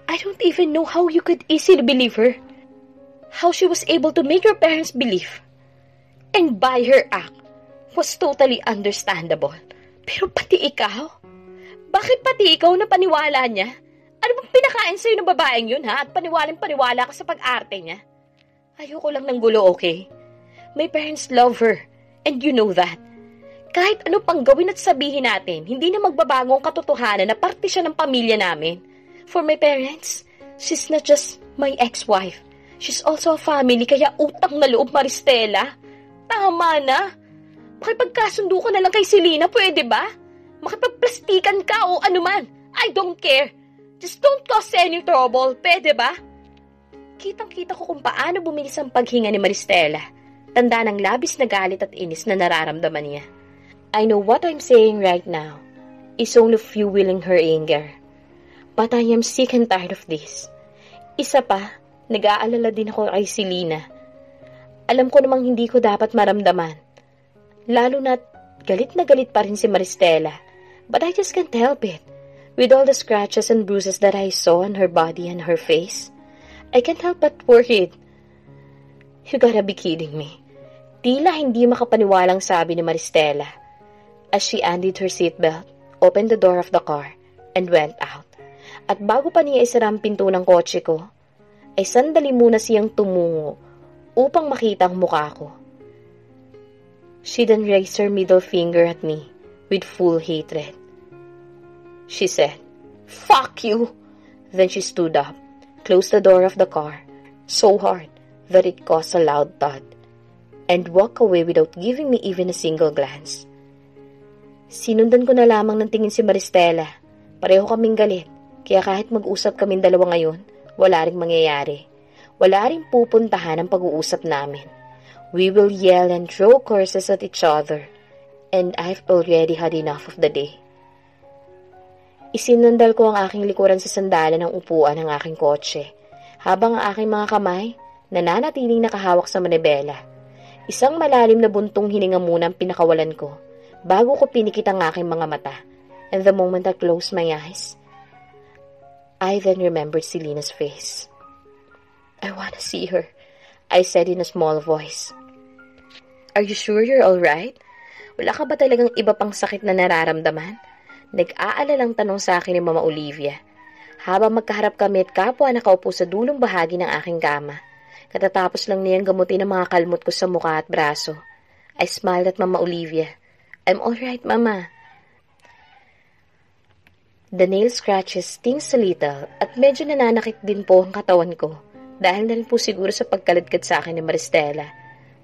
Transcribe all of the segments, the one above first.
I don't even know how you could easily believe her. How she was able to make your parents believe. And by her act was totally understandable. Pero pati ikaw? Bakit pati ikaw na paniwala niya? Ano bang pinakain sa'yo ng babaeng yun, ha? At paniwalang-paniwala ka sa pag-arte niya? Ayoko lang ng gulo, okay? My parents love her. And you know that. Kahit ano pang gawin at sabihin natin, hindi na magbabago ang katotohanan na parte siya ng pamilya namin. For my parents, she's not just my ex-wife. She's also a family, kaya utang na loob, Maristela. Tama na. Makipagkasundo ka na lang kay Selena, pwede ba? Makipagplastikan ka o anuman. I don't care. Just don't cause any trouble, pwede ba? Kitang-kita ko kung paano bumilis ang paghinga ni Maristela. Tanda ng labis na galit at inis na nararamdaman niya. I know what I'm saying right now is only fueling her anger. But I am sick and tired of this. Isa pa, nag-aalala din ako kay Selena. Alam ko namang hindi ko dapat maramdaman. Lalo na't galit na galit pa rin si Maristela. But I just can't help it. With all the scratches and bruises that I saw on her body and her face, I can't help but worried. You gotta be kidding me. Tila hindi makapaniwalang sabi ni Maristela as she undid her seatbelt, opened the door of the car, and went out. At bago pa niya isara ang pinto ng kotse ko, ay sandali muna siyang tumungo upang makita ang mukha ko. She then raised her middle finger at me with full hatred. She said, "Fuck you!" Then she stood up, closed the door of the car so hard that it caused a loud thud, and walked away without giving me even a single glance. Sinundan ko na lamang ng tingin si Maristela. Pareho kaming galit, kaya kahit mag-usap kaming dalawa ngayon, wala ring mangyayari. Wala ring pupuntahan ang pag-uusap namin. We will yell and throw curses at each other, and I've already had enough of the day. Isinandal ko ang aking likuran sa sandalan ng upuan ng aking kotse, habang ang aking mga kamay nananatiling nakahawak sa manibela. Isang malalim na buntong hininga muna ang pinakawalan ko, bago ko pinikit ang aking mga mata. And the moment I closed my eyes, I then remembered Selena's face. "I wanna see her," I said in a small voice. "Are you sure you're alright? Wala ka ba talagang iba pang sakit na nararamdaman?" Nag-aalalang tanong sa akin ni Mama Olivia, habang magkaharap kami at kapwa nakaupo sa dulong bahagi ng aking kama. Katatapos lang niyang gamutin ang mga kalmot ko sa mukha at braso. I smiled at Mama Olivia. "I'm alright, Mama." The nail scratches stings a little at medyo nananakit din po ang katawan ko dahil na rin po siguro sa pagkaladkad sa akin ni Maristela.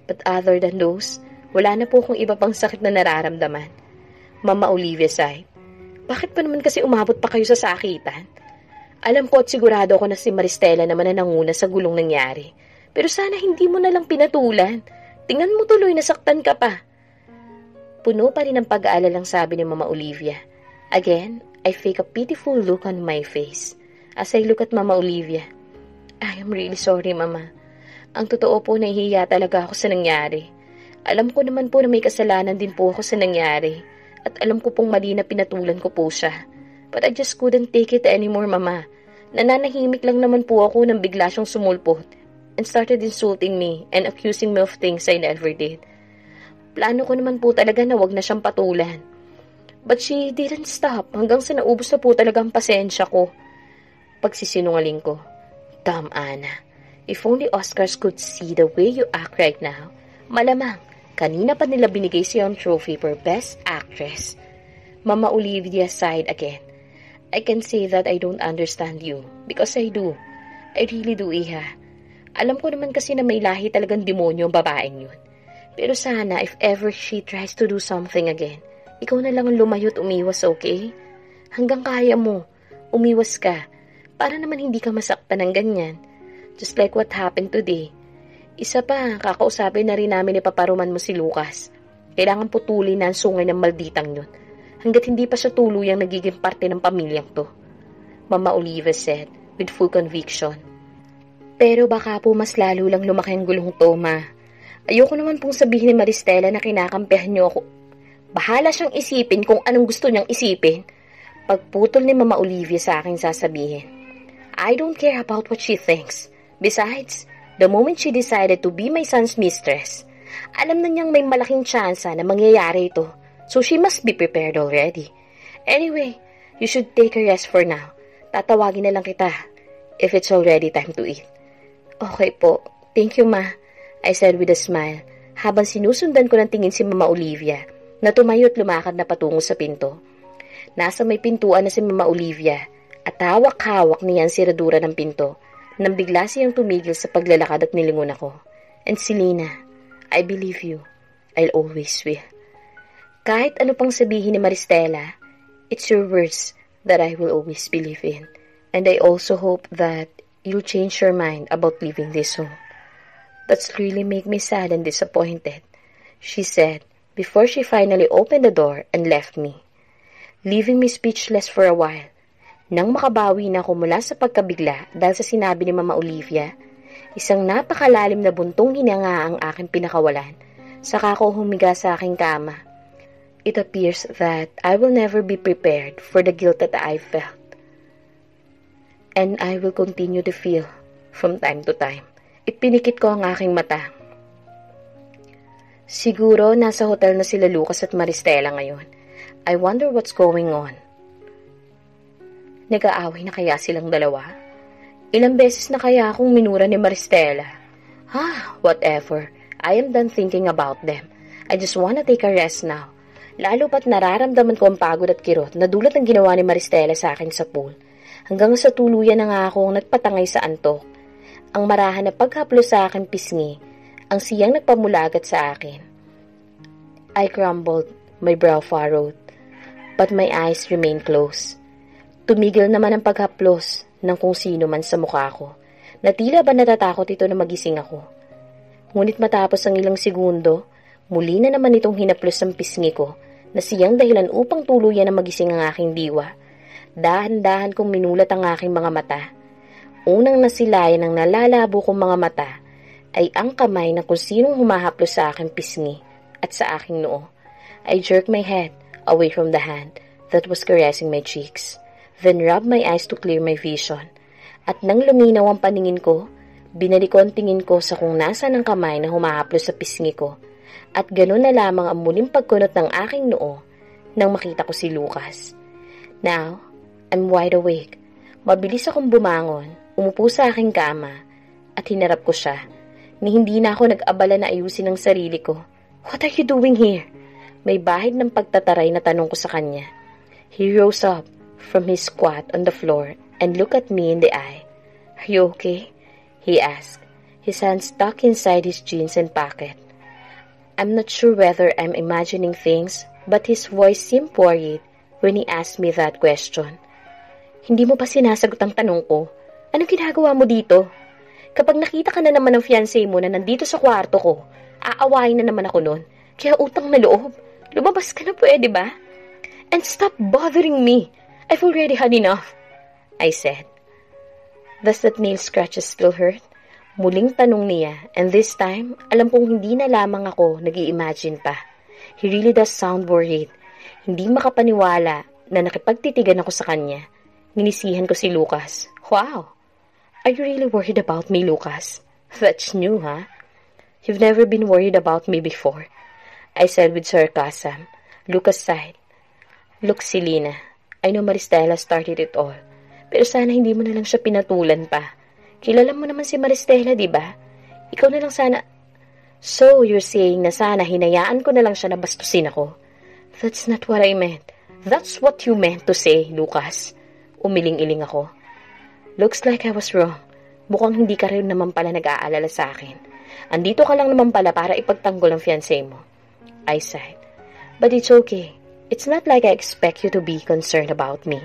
But other than those, wala na po akong iba pang sakit na nararamdaman. Mama Olivia sighed. "Bakit pa naman kasi umabot pa kayo sa sakitan? Alam ko at sigurado ako na si Maristela naman na nanguna sa gulong nangyari. Pero sana hindi mo na lang pinatulan. Tingnan mo tuloy, nasaktan ka pa." Puno pa rin ang pag-aalalang sabi ni Mama Olivia. Again, I fake a pitiful look on my face as I look at Mama Olivia. "I am really sorry, Mama. Ang totoo po, nahihiya talaga ako sa nangyari. Alam ko naman po na may kasalanan din po ako sa nangyari. At alam ko pong mali na pinatulan ko po siya. But I just couldn't take it anymore, Mama. Nananahimik lang naman po ako nang bigla siyang sumulpot and started insulting me and accusing me of things I never did. Plano ko naman po talaga na wag na siyang patulan. But she didn't stop hanggang sa naubos na po talaga ang pasensya ko." Pagsisinungaling ko. "Damn, Anna. If only Oscars could see the way you act right now, malamang kanina pa nila binigay siyang trophy for Best Actress." Mama Olivia sighed again. "I can say that I don't understand you, because I do. I really do, Iha. Alam ko naman kasi na may lahi talagang demonyo ang babaeng yun. Pero sana, if ever she tries to do something again, ikaw na lang ang lumayo at umiwas, okay? Hanggang kaya mo, umiwas ka, para naman hindi ka masaktan ng ganyan. Just like what happened today. Isa pa, kakausapin na rin namin ipaparuman mo si Lucas. Kailangan putulin na ang sungay ng malditang yun, hanggat hindi pa siya tuluyang nagiging parte ng pamilyang to," Mama Olivia said, with full conviction. "Pero baka po mas lalo lang lumaki ang gulong to, Ma. Ayoko naman pong sabihin ni Maristela na kinakampihan niyo ako. Bahala siyang isipin kung anong gusto niyang isipin. Pagputol ni Mama Olivia sa akin sasabihin, I don't care about what she thinks. Besides, the moment she decided to be my son's mistress, alam na niyang may malaking tsansa na mangyayari ito, so she must be prepared already. Anyway, you should take a rest for now. Tatawagin na lang kita if it's already time to eat. Okay po. Thank you, Ma, I said with a smile, habang sinusundan ko ng tingin si Mama Olivia na tumayo at lumakad na patungo sa pinto. Nasa may pintuan na si Mama Olivia at hawak-hawak niya ang siradura ng pinto nang bigla siyang tumigil sa paglalakad at nilingon ako. And Selena, I believe you. I'll always will. Kahit ano pang sabihin ni Maristela, it's your words that I will always believe in. And I also hope that you'll change your mind about leaving this home. That's really make me sad and disappointed, she said before she finally opened the door and left me, leaving me speechless for a while. Nang makabawi na ako mula sa pagkabigla dahil sa sinabi ni Mama Olivia, isang napakalalim na buntong hinanga ang aking pinakawalan, saka ako humiga sa aking kama. It appears that I will never be prepared for the guilt that I felt. And I will continue to feel from time to time. Ipinikit ko ang aking mata. Siguro nasa hotel na sila Lucas at Maristela ngayon. I wonder what's going on. Nag-aaway na kaya silang dalawa? Ilang beses na kaya akong minura ni Maristela? Whatever. I am done thinking about them. I just wanna take a rest now. Lalo pat nararamdaman ko ang pagod at kirot na dulot ng ginawa ni Maristela sa akin sa pool. Hanggang sa tuluyan na nga akong nagpatangay sa antok. Ang marahan na paghaplos sa akin pisngi, ang siyang nagpamulagat sa akin. I crumbled, my brow furrowed, but my eyes remained closed. Tumigil naman ang paghaplos ng kung sino man sa mukha ko, na tila ba natatakot ito na magising ako. Ngunit matapos ang ilang segundo, muli na naman itong hinaplos ang pisngi ko, na siyang dahilan upang tuluyan na magising ang aking diwa. Dahan-dahan kong minulat ang aking mga mata. Unang nasilayan ng nalalabo kong mga mata ay ang kamay na kung sinong humahaplos sa aking pisngi at sa aking noo. I jerked my head away from the hand that was caressing my cheeks, then rubbed my eyes to clear my vision. At nang luminaw ang paningin ko, binalik ko ang tingin ko sa kung nasaan ang kamay na humahaplos sa pisngi ko. At ganun na lamang ang muling pagkunot ng aking noo nang makita ko si Lucas. Now, I'm wide awake. Mabilis akong bumangon, umupo sa aking kama, at hinarap ko siya, ni hindi na ako nag-abala na ayusin ang sarili ko. What are you doing here? May bahid ng pagtataray na tanong ko sa kanya. He rose up from his squat on the floor and looked at me in the eye. Are you okay? He asked, his hands tucked inside his jeans and pocket. I'm not sure whether I'm imagining things, but his voice seemed worried when he asked me that question. Hindi mo pa sinasagot ang tanong ko. Anong ginagawa mo dito? Kapag nakita ka na naman ng fiancé mo na nandito sa kwarto ko, aawain na naman ako nun. Kaya utang na loob. Lumabas ka na pwede ba? And stop bothering me. I've already had enough, I said. Does that nail scratches still hurt? Muling tanong niya, and this time, alam kong hindi na lamang ako nag-i-imagine pa. He really does sound worried. Hindi makapaniwala na nakipagtitigan ako sa kanya. Ninisihan ko si Lucas. Wow! Are you really worried about me, Lucas? That's new, huh? You've never been worried about me before, I said with sarcasm. Lucas sighed. Look, Selena, I know Maristela started it all. Pero sana hindi mo na lang siya pinatulan pa. Kilala mo naman si Maristela, di ba? Ikaw na lang sana... So, you're saying na sana hinayaan ko na lang siya na bastusin ako? That's not what I meant. That's what you meant to say, Lucas. Umiling-iling ako. Looks like I was wrong. Mukhang hindi ka rin naman pala nag-aalala sa akin. Andito ka lang naman pala para ipagtanggol ang fiancé mo. I sighed. But it's okay. It's not like I expect you to be concerned about me.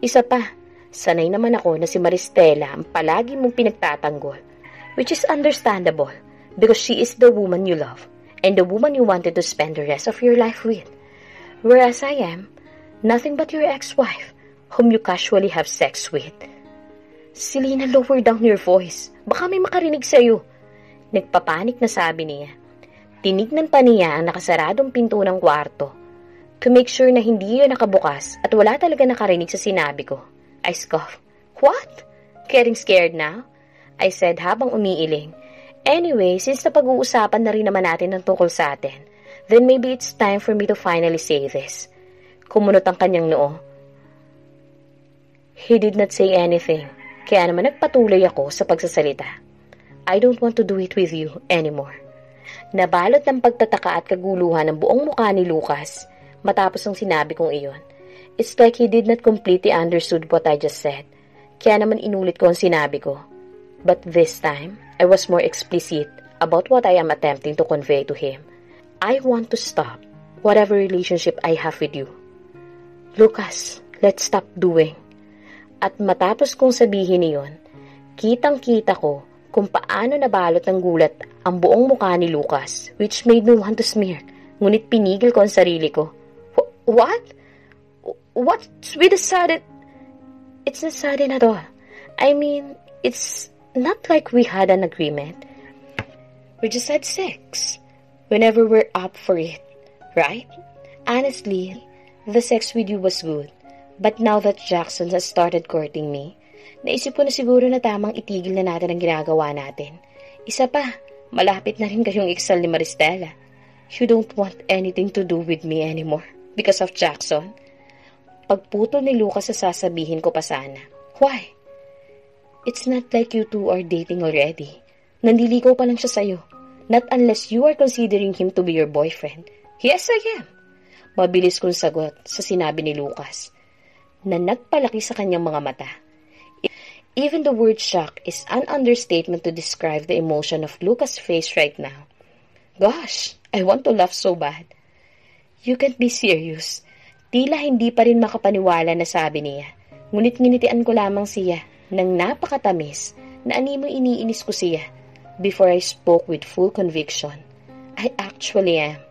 Isa pa, sanay naman ako na si Maristela ang palagi mong pinagtatanggol, which is understandable because she is the woman you love and the woman you wanted to spend the rest of your life with. Whereas I am nothing but your ex-wife whom you casually have sex with. Selena, lower down your voice. Baka may makarinig sa'yo. Nagpapanik na sabi niya. Tinignan pa niya ang nakasaradong pinto ng kwarto. to make sure na hindi yun nakabukas at wala talaga nakarinig sa sinabi ko. I scoffed. What? Getting scared now? I said habang umiiling. Anyway, since napag-uusapan na rin naman natin ng tungkol sa atin, then maybe it's time for me to finally say this. Kumunot ang kanyang noo. He did not say anything, kaya naman nagpatuloy ako sa pagsasalita. I don't want to do it with you anymore. Nabalot ng pagtataka at kaguluhan ng buong mukha ni Lucas matapos ang sinabi kong iyon. It's like he did not completely understood what I just said. Kaya naman inulit ko ang sinabi ko. But this time, I was more explicit about what I am attempting to convey to him. I want to stop whatever relationship I have with you. Lucas, let's stop doing. At matapos kong sabihin iyon, kitang-kita ko kung paano nabalot ng gulat ang buong mukha ni Lucas, which made me want to smirk. Ngunit pinigil ko ang sarili ko. What? What's with the sudden? It's not sudden at all. I mean, it's not like we had an agreement. We just had sex whenever we're up for it, right? Honestly, the sex with you was good. But now that Jackson has started courting me, naisip ko na siguro na tamang itigil na natin ang ginagawa natin. Isa pa, malapit na rin kayong iksal ni Maristela. You don't want anything to do with me anymore because of Jackson. Pagputol ni Lucas sa sasabihin ko pa sana. Why? It's not like you two are dating already. Nandiligaw pa lang siya sa'yo. Not unless you are considering him to be your boyfriend. Yes, I am. Mabilis kong sagot sa sinabi ni Lucas na nagpalaki sa kanyang mga mata. Even the word shock is an understatement to describe the emotion of Lucas' face right now. Gosh, I want to laugh so bad. You can't be serious. Tila hindi pa rin makapaniwala na sabi niya. Ngunit nginitian ko lamang siya ng napakatamis na animo iniinis ko siya before I spoke with full conviction. I actually am.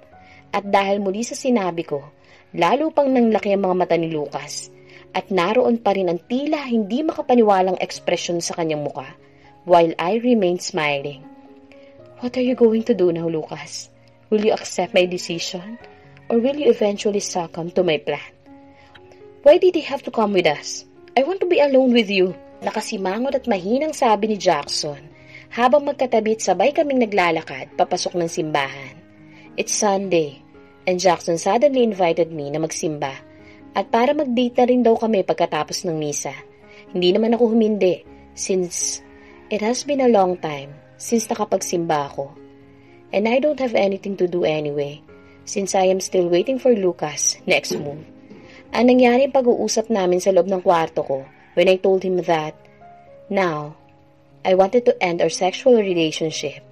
At dahil muli sa sinabi ko, lalo pang nanglaki ang mga mata ni Lucas. At naroon pa rin ang tila hindi makapaniwalang ekspresyon sa kanyang muka, while I remained smiling. What are you going to do now, Lucas? Will you accept my decision? Or will you eventually succumb to my plan? Why did he have to come with us? I want to be alone with you. Nakasimangot at mahinang sabi ni Jackson, habang magkatabit sabay kaming naglalakad papasok ng simbahan. It's Sunday, and Jackson suddenly invited me na magsimba. At para mag-date na rin daw kami pagkatapos ng misa. Hindi naman ako humindi since it has been a long time since nakapagsimba ako. And I don't have anything to do anyway since I am still waiting for Lucas' next move. Ang nangyaring pag-uusap namin sa loob ng kwarto ko when I told him that now I wanted to end our sexual relationship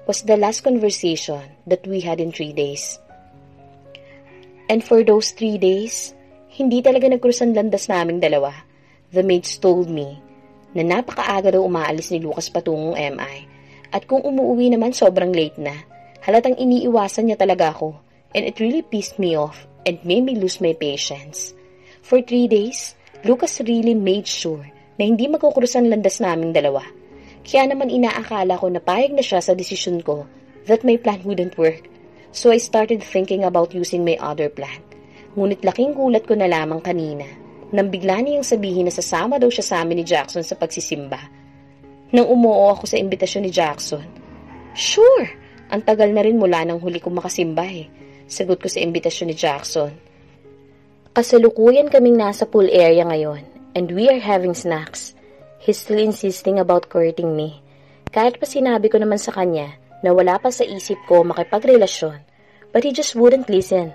was the last conversation that we had in 3 days. And for those 3 days, hindi talaga nagkrus ang landas naming dalawa. The maids told me na napakaaga daw umaalis ni Lucas patungong MI. At kung umuwi naman sobrang late na, halatang iniiwasan niya talaga ako. And it really pissed me off and made me lose my patience. For 3 days, Lucas really made sure na hindi magkukrus ang landas naming dalawa. Kaya naman inaakala ko na payag na siya sa desisyon ko that my plan wouldn't work. So I started thinking about using my other plan. Ngunit laking gulat ko na lamang kanina nang bigla niyang sabihin na sasama daw siya sa amin ni Jackson sa pagsisimba. Nang umuo ako sa imbitasyon ni Jackson. Sure! Ang tagal na rin mula nang huli kong makasimba eh. Sagot ko sa imbitasyon ni Jackson. Kasalukuyan kaming nasa pool area ngayon and we are having snacks. He's still insisting about courting me. Kahit pa sinabi ko naman sa kanya na wala pa sa isip ko makipagrelasyon. But he just wouldn't listen.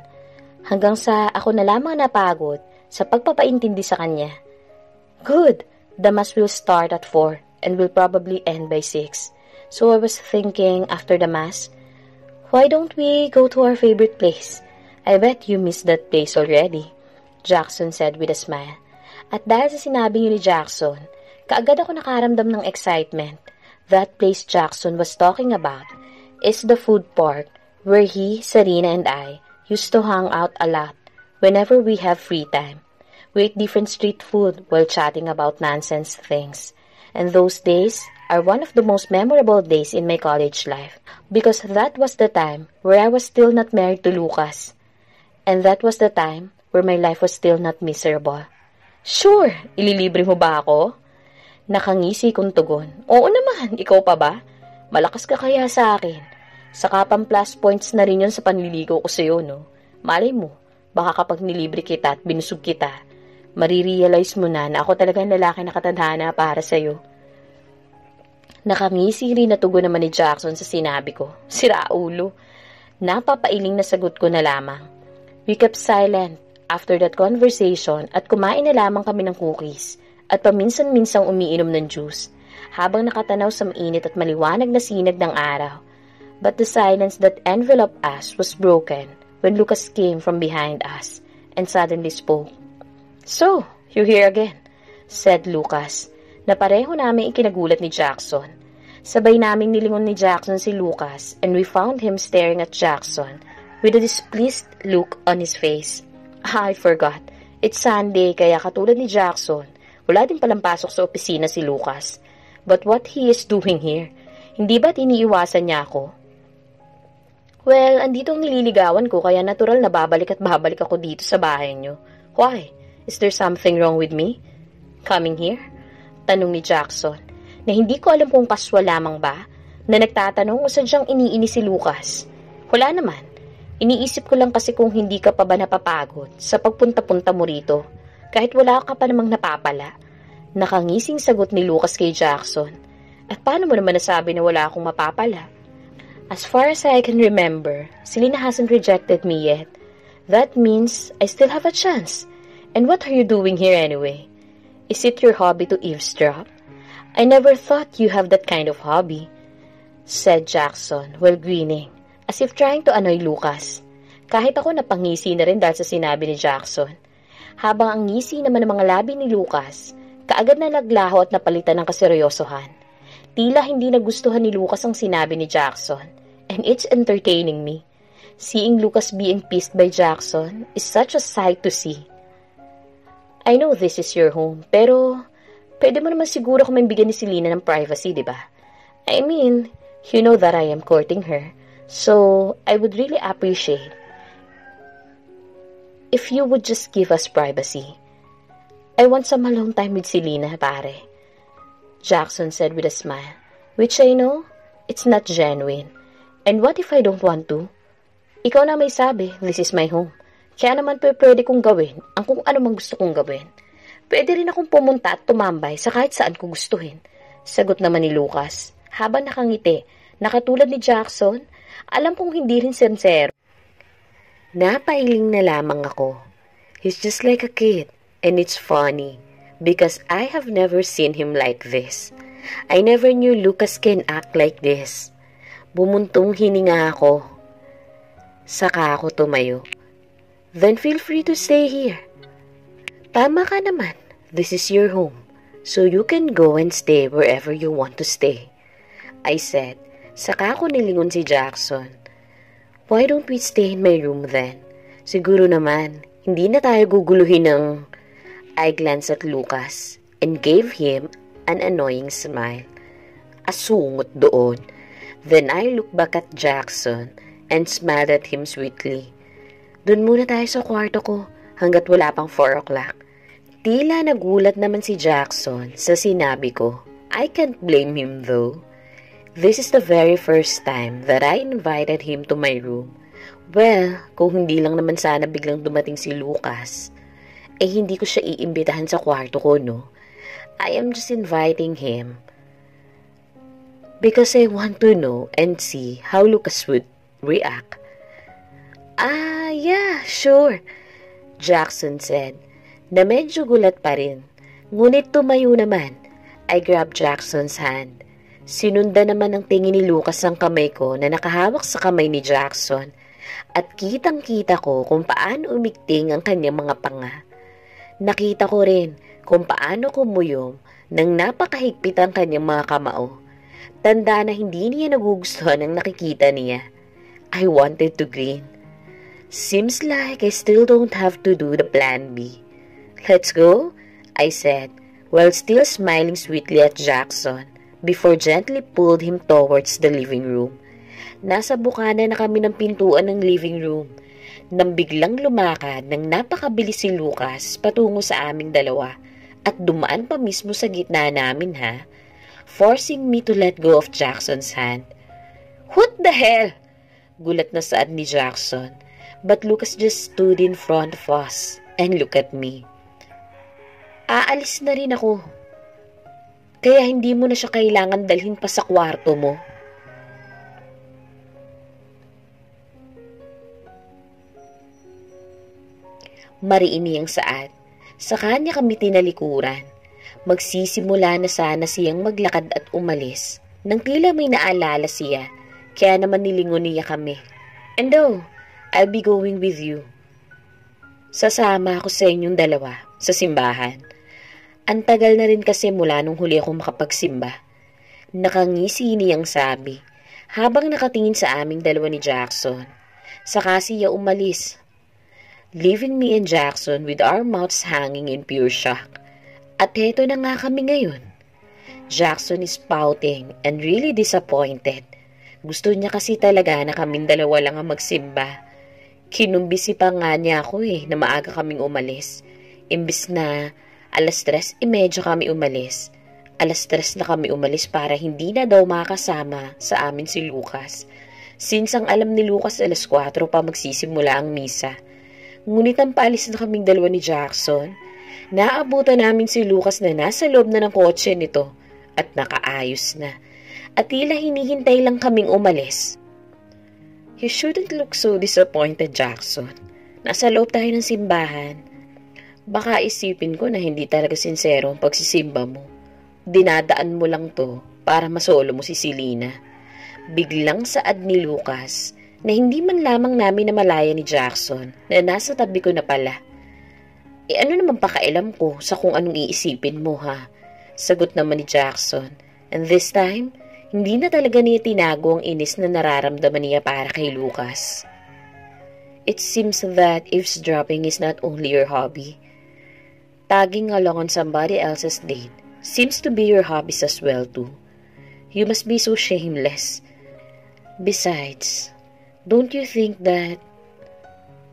Hanggang sa ako na lamang napagod sa pagpapaintindi sa kanya. Good, the mass will start at 4 and will probably end by 6. So I was thinking after the mass, why don't we go to our favorite place? I bet you missed that place already, Jackson said with a smile. At dahil sa sinabi niyo ni Jackson, kaagad ako nakaramdam ng excitement. That place Jackson was talking about is the food park where he, Sarina, and I used to hang out a lot whenever we have free time. We ate different street food while chatting about nonsense things. And those days are one of the most memorable days in my college life because that was the time where I was still not married to Lucas. And that was the time where my life was still not miserable. Sure, ililibre mo ba ako? Nakangisi kong tugon. Oo naman, ikaw pa ba? Malakas ka kaya sa akin. Saka pang plus points na rin yun sa panliligaw ko sa'yo, no? Malay mo, baka kapag nilibre kita at binusog kita, marirealize mo na ako talagang lalaki na katadhana para sa'yo. Nakangisi rin na tugon naman ni Jackson sa sinabi ko. Sira ulo. Napapailing na sagot ko na lamang. We kept silent after that conversation at kumain na lamang kami ng cookies at paminsan-minsang umiinom ng juice habang nakatanaw sa mainit at maliwanag na sinag ng araw. But the silence that enveloped us was broken when Lucas came from behind us and suddenly spoke. So, you're here again, said Lucas, na pareho namin ikinagulat ni Jackson. Sabay naming nilingon ni Jackson si Lucas and we found him staring at Jackson with a displeased look on his face. I forgot. It's Sunday kaya katulad ni Jackson, wala din palang pasok sa opisina si Lucas. But what he is doing here? Hindi ba't iniiwasan niya ako? Well, andito ang nililigawan ko kaya natural na babalik at babalik ako dito sa bahay niyo. Why? Is there something wrong with me? Coming here? Tanong ni Jackson, na hindi ko alam kung kaswa lamang ba, na nagtatanong o sadyang iniini si Lucas. Wala naman. Iniisip ko lang kasi kung hindi ka pa ba napapagod sa pagpunta-punta mo rito, kahit wala ka pa namang napapala. Nakangising sagot ni Lucas kay Jackson. At paano mo naman nasabi na wala akong mapapala? As far as I can remember, Selena hasn't rejected me yet. That means I still have a chance. And what are you doing here anyway? Is it your hobby to eavesdrop? I never thought you have that kind of hobby, said Jackson while grinning, as if trying to annoy Lucas. Kahit ako napangisi na rin dahil sa sinabi ni Jackson. Habang ang ngisi naman ng mga labi ni Lucas, kaagad na naglaho at napalitan ng kaseryosohan. Tila hindi nagustuhan ni Lucas ang sinabi ni Jackson, and it's entertaining me. Seeing Lucas being pissed by Jackson is such a sight to see. I know this is your home, pero pwede mo naman siguro kung bigyan ni Selena ng privacy, di ba? I mean, you know that I am courting her, so I would really appreciate if you would just give us privacy. I want some alone time with Selena, pare, Jackson said with a smile, which I know, it's not genuine. And what if I don't want to? Ikaw na may sabi, this is my home. Kaya naman pwede kong gawin ang kung ano mang gusto kong gawin. Pwede rin akong pumunta at tumambay sa kahit saan ko gustuhin. Sagot naman ni Lucas, habang nakangiti, nakatulad ni Jackson, alam kong hindi rin sincere. Napailing na lamang ako. He's just like a kid, and it's funny, because I have never seen him like this. I never knew Lucas can act like this. Bumuntong hininga ako. Saka ako tumayo. Then feel free to stay here. Tama ka naman. This is your home, so you can go and stay wherever you want to stay, I said. Saka ako nilingon si Jackson. Why don't we stay in my room then? Siguro naman, hindi na tayo guguluhin ng... I glanced at Lucas and gave him an annoying smile. Asungot doon. Then I looked back at Jackson and smiled at him sweetly. Doon muna tayo sa kwarto ko hanggat wala pang 4 o'clock. Tila nagulat naman si Jackson sa sinabi ko. I can't blame him though. This is the very first time that I invited him to my room. Well, kung hindi lang naman sana biglang dumating si Lucas, eh hindi ko siya iimbitahan sa kwarto ko, no? I am just inviting him because I want to know and see how Lucas would react. Yeah, sure, Jackson said, na medyo gulat pa rin. Ngunit tumayo naman. I grabbed Jackson's hand. Sinundan naman ng tingin ni Lucas ang kamay ko na nakahawak sa kamay ni Jackson at kitang-kita ko kung paano umigting ang kanyang mga panga. Nakita ko rin kung paano kumuyom nang napakahigpit ang kanyang mga kamao. Tanda na hindi niya nagugustuhan ang nakikita niya. I wanted to grin. Seems like I still don't have to do the plan B. Let's go, I said, while still smiling sweetly at Jackson, before gently pulled him towards the living room. Nasa bukana na kami ng pintuan ng living room. nang biglang lumakad ng napakabilis si Lucas patungo sa aming dalawa at dumaan pa mismo sa gitna namin forcing me to let go of Jackson's hand. "What the hell?" Gulat na saad ni Jackson, but Lucas just stood in front of us and looked at me. "Aalis na rin ako. Kaya hindi mo na siya kailangan dalhin pa sa kwarto mo." Mariini ang saad. Sa kanya kami tinalikuran. Magsisimula na sana siyang maglakad at umalis nang tila may naalala siya, kaya naman nilingon niya kami. "And I'll be going with you. Sasama ako sa inyong dalawa sa simbahan. Ang tagal na rin kasi mula nung huli akong makapagsimba." Nakangisi niyang sabi, habang nakatingin sa aming dalawa ni Jackson. Saka siya umalis, leaving me and Jackson with our mouths hanging in pure shock. At heto na nga kami ngayon. Jackson is pouting and really disappointed. Gusto niya kasi talaga na kaming dalawa lang ang magsimba. Kinumbisi pa nga niya ako na maaga kaming umalis. Imbis na 3:30 kami umalis. 3:00 na kami umalis para hindi na daw makasama sa amin si Lucas. Since ang alam ni Lucas 4:00 pa magsisimula ang misa. Ngunit ang paalis na kaming dalawa ni Jackson, naabutan namin si Lucas na nasa loob na ng kotse nito at nakaayos na. At tila hinihintay lang kaming umalis. "You shouldn't look so disappointed, Jackson. Nasa loob tayo ng simbahan. Baka isipin ko na hindi talaga sincero ang pagsisimba mo. Dinadaan mo lang to para masolo mo si Selena." Biglang saad ni Lucas na hindi man lamang namin namalaya ni Jackson na nasa tabi ko na pala. Ano naman pakailam ko sa kung anong iisipin mo Sagot naman ni Jackson, and this time, hindi na talaga niya tinago ang inis na nararamdaman niya para kay Lucas. "It seems that eavesdropping is not only your hobby. Tagging along on somebody else's date seems to be your hobbies as well too. You must be so shameless. Besides, don't you think that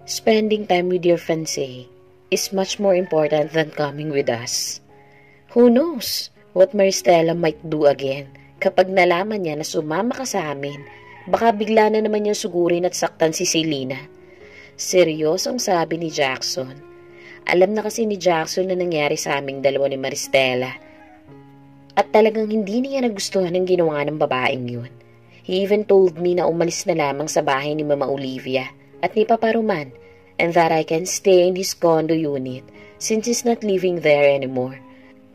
spending time with your fiancé is much more important than coming with us? Who knows what Maristela might do again kapag nalaman niya na sumama ka sa amin? Baka bigla na naman niyang sugurin at saktan si Selena." Seryosong sabi ni Jackson. Alam na kasi ni Jackson na nangyari sa aming dalawa ni Maristela. At talagang hindi niya nagustuhan ang ginawa ng babaeng yun. He even told me na umalis na lamang sa bahay ni Mama Olivia at ni Papa Roman, and that I can stay in his condo unit since he's not living there anymore.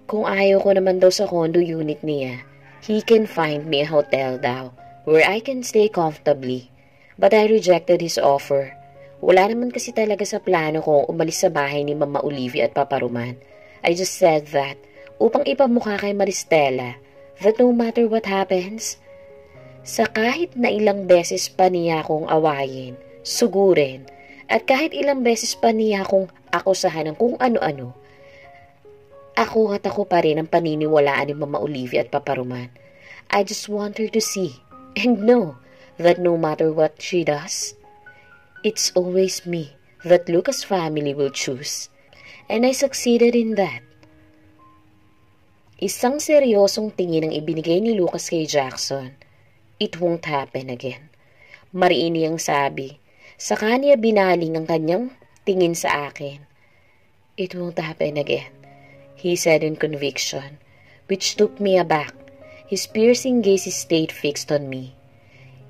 Kung ayaw ko naman daw sa condo unit niya, he can find me a hotel daw where I can stay comfortably. But I rejected his offer. Wala naman kasi talaga sa plano kong umalis sa bahay ni Mama Olivia at Papa Roman. I just said that upang ipamukha kay Maristela that no matter what happens, sa kahit na ilang beses pa niya akong awayin, sugurin, at kahit ilang beses pa niya akong akusahan ng kung ano-ano, ako pa rin ang paniniwalaan ni Mama Olivia at Papa Roman. I just want her to see and know that no matter what she does, it's always me that Lucas family will choose. And I succeeded in that. Isang seryosong tingin ang ibinigay ni Lucas kay Jackson. It won't happen again. Mariini ang sabi. Sa kanya binaling ang kanyang tingin sa akin. It won't happen again, he said in conviction, which took me aback. His piercing gaze stayed fixed on me.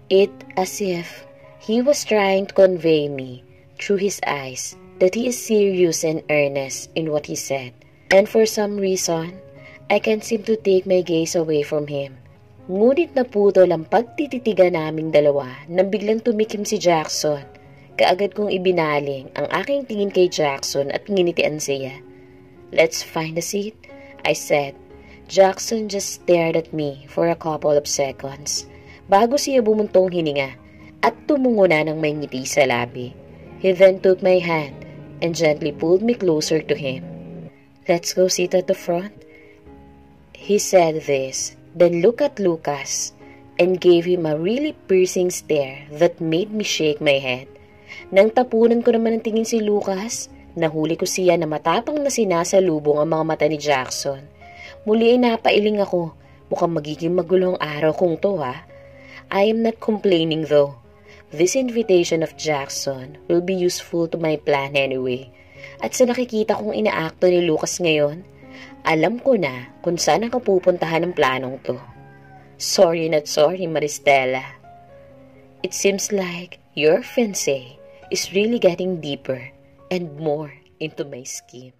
It as if he was trying to convey me through his eyes that he is serious and earnest in what he said. And for some reason, I can't seem to take my gaze away from him. Ngunit naputol ang pagtititigan naming dalawa nang biglang tumikim si Jackson. Kaagad kong ibinaling ang aking tingin kay Jackson at nginitian siya. Let's find a seat, I said. Jackson just stared at me for a couple of seconds bago siya bumuntong hininga at tumungo na ng may ngiti sa labi. He then took my hand and gently pulled me closer to him. Let's go sit at the front. He said this, then looked at Lucas and gave him a really piercing stare that made me shake my head. Nang tapunan ko naman ng tingin si Lucas, nahuli ko siya na matapang na sinasalubong ang mga mata ni Jackson. Muli ay napailing ako. Mukhang magiging magulong araw kung to ha. I am not complaining though. This invitation of Jackson will be useful to my plan anyway. At sa nakikita kong inaakto ni Lucas ngayon, alam ko na kung saan ako pupuntahan ng planong to. Sorry not sorry, Maristela. It seems like your fiancé is really getting deeper and more into my scheme.